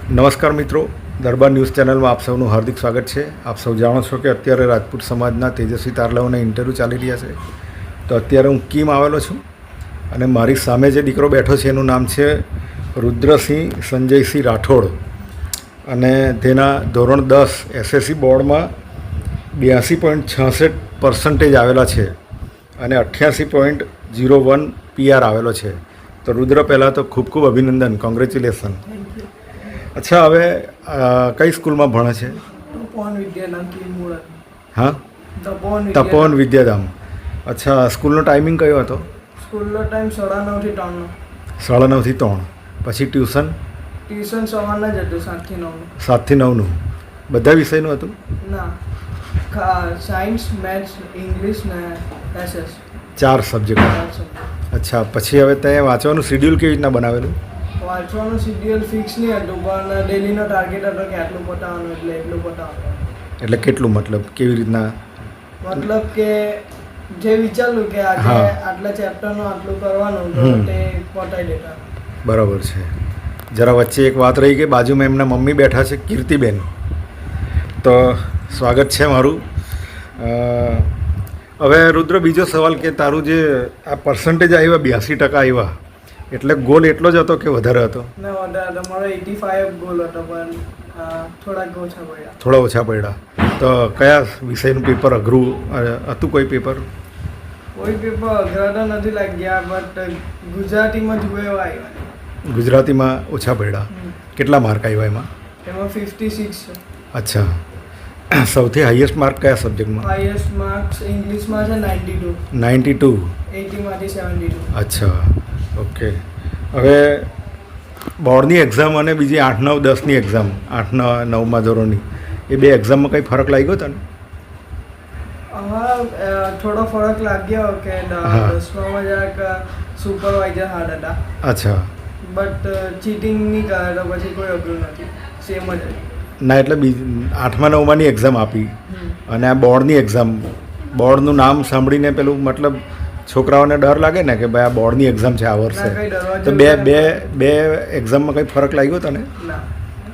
નમસ્કાર મિત્રો, દરબાર ન્યૂઝ ચેનલમાં આપ સૌનું હાર્દિક સ્વાગત છે. આપ સૌ જાણો છો કે અત્યારે રાજપૂત સમાજના તેજસ્વી તારલાઓના ઇન્ટરવ્યૂ ચાલી રહ્યા છે. તો અત્યારે હું કીમ આવેલો છું અને મારી સામે જે દીકરો બેઠો છે એનું નામ છે રુદ્રસિંહ સંજયસિંહ રાઠોડ અને તેના ધોરણ 10 એસએસસી બોર્ડમાં 82.66% આવેલા છે અને 88.01 PR આવેલો છે. તો રુદ્ર, પહેલાં તો ખૂબ ખૂબ અભિનંદન, કોંગ્રેચ્યુલેશન. અચ્છા, હવે કઈ સ્કૂલમાં ભણે છે? હા, તપોવન વિદ્યાધામ. અચ્છા, સ્કૂલનો ટાઈમિંગ કયો હતો? સ્કૂલનો ટાઈમ 9:30 થી 3. 9:30 થી 3. પછી ટ્યુશન? ટ્યુશન સવારના જ હતું, 7 થી 9. 7 થી 9નું બધા વિષયનું હતું? ના, સાયન્સ, મેથ્સ, ઇંગ્લિશ ને એસએસ. 4 સબ્જેક્ટ. અચ્છા, પછી હવે તે વાંચવાનું શિડ્યુલ કેવી રીતના બનાવેલું? વાંચવાનું શિડ્યુલ ફિક્સ નહીં હતું, પણ ડેલીનો ટાર્ગેટ હતો કે આટલું પતાવવાનું, એટલે એટલું પતાવવાનું. એટલે કેટલું, મતલબ કેવી રીતના? મતલબ કે જે વિચાર્યું કે આજે આટલા ચેપ્ટરનું આટલું કરવાનું, તો તે પતાવી દેતા. બરાબર છે. જરા વચ્ચે એક વાત રહી કે બાજુમાં એમના મમ્મી બેઠા છે, કીર્તિબેન. તો સ્વાગત છે મારું. હવે રુદ્ર, બીજો સવાલ કે તારું જે આ પર્સન્ટેજ આવ્યા 82% આવ્યા, એટલે ગોલ એટલો જ હતો કે વધારે હતો? ના, વધારે. મારો 85 ગોલ હતો, પણ થોડાક ઓછા પડ્યા. થોડા ઓછા પડ્યા. તો કયા વિષયનું પેપર અઘરું હતું? કોઈ પેપર? કોઈ પેપર અઘરા તો નથી લાગ્યા, બટ ગુજરાતીમાં જુએ એવા આવ્યા. ગુજરાતીમાં ઓછા પડ્યા. કેટલા માર્ક આવ્યા એમાં? એમાં 56 છે. અચ્છા, સૌથી હાઈએસ્ટ માર્ક કયા સબ્જેક્ટમાં? હાઈએસ્ટ માર્ક્સ ઇંગ્લિશમાં છે 92. 92? 80માંથી 72. અચ્છા, ઓકે. હવે બોર્ડની એક્ઝામ અને બીજી 8, 9, 10ની એક્ઝામ, 8, 9મા ધોરણની, એ બે એક્ઝામમાં કંઈ ફરક લાગ્યો તને? હા, થોડો ફરક લાગ્યો કે 10માં જરાક સુપરવાઇઝર હાર્ડ હતા. અચ્છા. બટ ચીટિંગ નહીં કરે તો પછી કોઈ અઘરું નથી, સેમ જ. ના, એટલે 8મા 9માની એક્ઝામ આપી અને આ બોર્ડની એક્ઝામ, બોર્ડનું નામ સાંભળીને પેલું મતલબ છોકરાઓને ડર લાગે ને કે ભાઈ આ બોર્ડની એક્ઝામ છે આ વર્ષે, તો બે એક્ઝામમાં કંઈ ફરક લાગ્યો તને?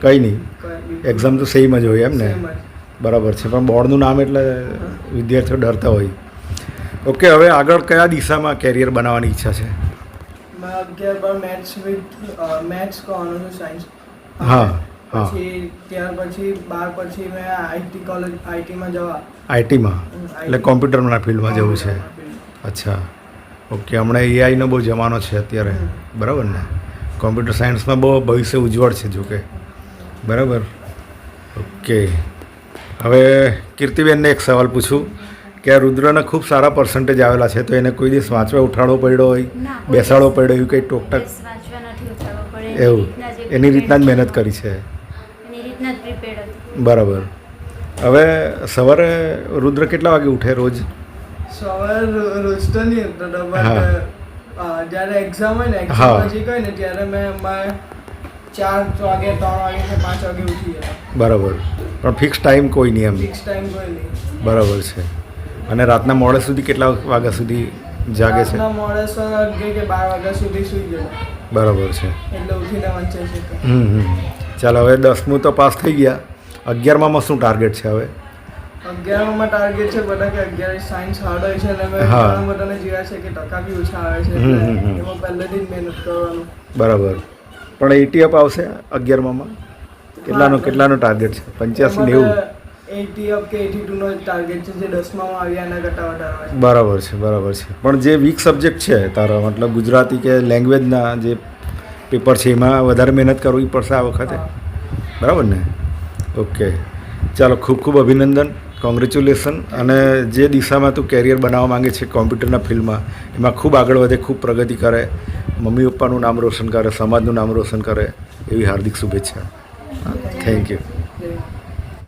કંઈ નહીં, એક્ઝામ તો સેમ જ હોય એમ ને? બરાબર છે, પણ બોર્ડનું નામ એટલે વિદ્યાર્થીઓ ડરતા હોય. ઓકે, હવે આગળ કયા દિશામાં કેરિયર બનાવવાની ઈચ્છા છે? મેથ્સ કરવાનું છે, સાયન્સ. હા. પછી ત્યાર પછી 12 પછી મેં આઈટીમાં જવા. આઈટીમાં એટલે કોમ્પ્યુટરના ફિલ્ડમાં જવું છે? અચ્છા, ઓકે. હમણાં એઆઈનો બહુ જમાનો છે અત્યારે, બરાબર ને? કોમ્પ્યુટર સાયન્સમાં બહુ ભવિષ્ય ઉજ્જવળ છે જોકે, બરાબર. ઓકે, હવે કીર્તિબેનને એક સવાલ પૂછું કે આ રુદ્રના ખૂબ સારા પર્સન્ટેજ આવેલા છે, તો એને કોઈ દિવસ વાંચવા ઉઠાડવો પડ્યો હોય, બેસાડવો પડ્યો એવું કંઈ ટોકટાક? એવું એની રીતના જ મહેનત કરી છે? બરાબર. હવે સવારે રુદ્ર કેટલા વાગે ઉઠે રોજ? સવારે રોજ તો નહીં ઉઠતો, બટ જ્યારે એક્ઝામ હોય ને, એક્ઝામ પછી કહે ને, ત્યારે મેં 4 વાગે, 3 વાગે કે 5 વાગે ઉઠી જતા. બરાબર, પણ ફિક્સ ટાઈમ કોઈ નહીં એમ? ફિક્સ ટાઈમ કોઈ નહીં. બરાબર છે. અને રાતના મોડે સુધી કેટલા વાગ્યા સુધી જાગે છે? રાતના મોડે 11 કે 12 વાગ્યા સુધી સૂઈ જાય. બરાબર છે. એટલે ઉઠીને વાંચે છે. ચાલ, હવે 10મું તો પાસ થઈ ગયા. 11મામાં શું ટાર્ગેટ છે હવે? 11મામાં ટાર્ગેટ છે બધા કે 11 સાયન્સ હાર્ડ હોય છે અને મેં ઘણા બધાને જોયા છે કે ટકા બી ઓછા આવે છે, એમાં પહેલેથી જ મહેનત કરવાનું. બરાબર, પણ 80 અપ આવશે 11મામાં? કેટલાનો ટાર્ગેટ છે? 85, 90? 80 અપ કે 82 નો ટાર્ગેટ છે, જે 10મામાં આવ્યા એના કરતાં વધારે આવે. બરાબર છે, બરાબર છે. પણ જે વીક સબ્જેક્ટ છે તારા, મતલબ ગુજરાતી કે લેંગ્વેજના જે પેપર છે, એમાં વધારે મહેનત કરવી પડશે આ વખતે, બરાબર ને? ઓકે, ચાલો, ખૂબ ખૂબ અભિનંદન, કોંગ્રેચ્યુલેશન. અને જે દિશામાં તું કેરિયર બનાવવા માંગે છે કોમ્પ્યુટરના ફિલ્ડમાં, એમાં ખૂબ આગળ વધે, ખૂબ પ્રગતિ કરે, મમ્મી પપ્પાનું નામ રોશન કરે, સમાજનું નામ રોશન કરે, એવી હાર્દિક શુભેચ્છા. Thank you.